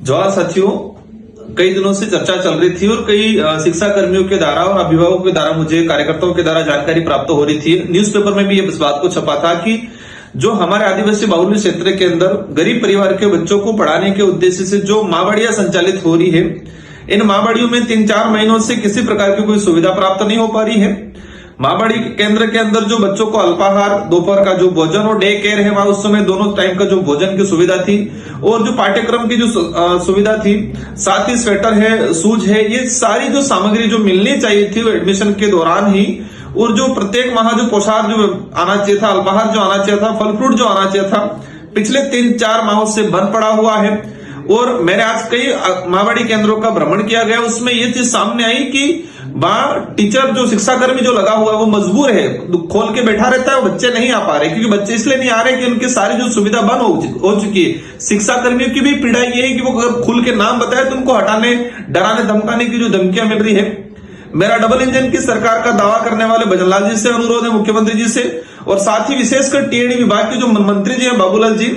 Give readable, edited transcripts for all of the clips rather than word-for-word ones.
जवाहर साथियों, कई दिनों से चर्चा चल रही थी और कई शिक्षा कर्मियों के द्वारा और अभिभावकों के द्वारा, मुझे कार्यकर्ताओं के द्वारा जानकारी प्राप्त हो रही थी। न्यूज़पेपर में भी इस बात को छपा था कि जो हमारे आदिवासी बाहुल्य क्षेत्र के अंदर गरीब परिवार के बच्चों को पढ़ाने के उद्देश्य से जो माँबाड़ियां संचालित हो रही है, इन माँबाड़ियों में 3-4 महीनों से किसी प्रकार की कोई सुविधा प्राप्त नहीं हो पा रही है। माँबाड़ी केंद्र के अंदर जो बच्चों को अल्पाहार, दोपहर का जो भोजन और डे केयर है, वहां उस समय दोनों टाइम का जो भोजन की सुविधा थी और जो पाठ्यक्रम की जो सुविधा थी, साथ ही स्वेटर है, शूज है, ये सारी जो सामग्री जो मिलनी चाहिए थी वो एडमिशन के दौरान ही, और जो प्रत्येक माह जो पोशाक जो आना चाहिए था, अल्पाहार जो आना चाहिए था, फल फ्रूट जो आना चाहिए था, पिछले 3-4 माहों से बंद पड़ा हुआ है। और मैंने आज कई माँबाड़ी केंद्रों का भ्रमण किया गया, उसमें ये चीज सामने आई कि वहां टीचर जो शिक्षाकर्मी जो लगा हुआ है वो मजबूर है, खोल के बैठा रहता है, बच्चे नहीं आ पा रहे, क्योंकि बच्चे इसलिए नहीं आ रहे कि उनकी सारी जो सुविधा बंद हो चुकी है। शिक्षाकर्मियों की भी पीड़ा ये है कि वो अगर खुल के नाम बताए तो उनको हटाने, डराने, धमकाने की जो धमकियां मिल रही है। मेरा डबल इंजन की सरकार का दावा करने वाले भजनलाल जी से अनुरोध है, मुख्यमंत्री जी से, और साथ ही विशेषकर टीएडी विभाग के जो मंत्री जी हैं बाबूलाल जी,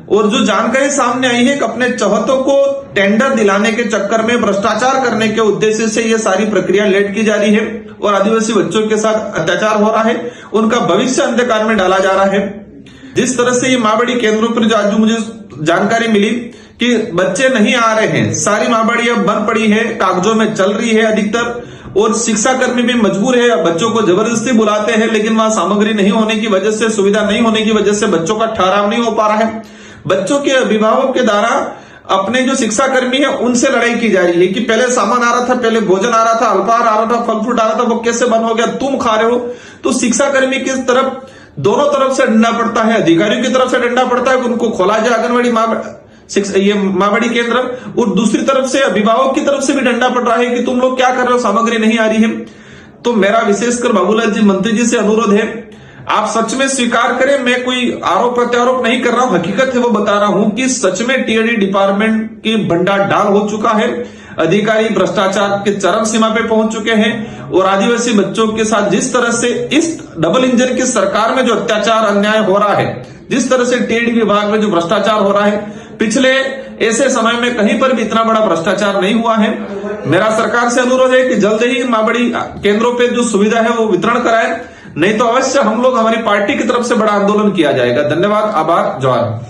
और जो जानकारी सामने आई है कि अपने चौहतों को टेंडर दिलाने के चक्कर में भ्रष्टाचार करने के उद्देश्य से ये सारी प्रक्रिया लेट की जा रही है और आदिवासी बच्चों के साथ अत्याचार हो रहा है, उनका भविष्य अंधकार में डाला जा रहा है। जिस तरह से ये माँबाड़ी केंद्रों पर जो आज मुझे जानकारी मिली कि बच्चे नहीं आ रहे हैं, सारी माँबाड़ी अब बंद पड़ी है, कागजों में चल रही है अधिकतर, और शिक्षाकर्मी भी मजबूर है, बच्चों को जबरदस्ती बुलाते हैं, लेकिन वहां सामग्री नहीं होने की वजह से, सुविधा नहीं होने की वजह से बच्चों का ठहराव नहीं हो पा रहा है। बच्चों के अभिभावक के द्वारा अपने जो शिक्षाकर्मी है उनसे लड़ाई की जा रही है कि पहले सामान आ रहा था, पहले भोजन आ रहा था, अल्पाहार आ रहा था, फल फ्रूट आ रहा था, वो कैसे बंद हो गया, तुम खा रहे हो। तो शिक्षाकर्मी की तरफ दोनों तरफ से डंडा पड़ता है, अधिकारियों की तरफ से डंडा पड़ता है कि उनको खोला जाए आंगनबाड़ी ये माँबाड़ी केंद्र, और दूसरी तरफ से अभिभावक की तरफ से भी डंडा पड़ रहा है कि तुम लोग क्या कर रहे हो, सामग्री नहीं आ रही है। तो मेरा विशेषकर बाबूलाल जी मंत्री जी से अनुरोध है, आप सच में स्वीकार करें, मैं कोई आरोप प्रत्यारोप नहीं कर रहा हूं, हकीकत है वो बता रहा हूं कि सच में टीएडी डिपार्टमेंट की भंडा डाल हो चुका है, अधिकारी भ्रष्टाचार के चरम सीमा पे पहुंच चुके हैं, और आदिवासी बच्चों के साथ जिस तरह से इस डबल इंजन की सरकार में जो अत्याचार अन्याय हो रहा है, जिस तरह से टीएडी विभाग में जो भ्रष्टाचार हो रहा है, पिछले ऐसे समय में कहीं पर भी इतना बड़ा भ्रष्टाचार नहीं हुआ है। मेरा सरकार से अनुरोध है कि जल्द ही माँबाड़ी केंद्रों पे जो सुविधा है वो वितरण कराए, नहीं तो अवश्य हम लोग, हमारी पार्टी की तरफ से बड़ा आंदोलन किया जाएगा। धन्यवाद, आभार, जवाहर।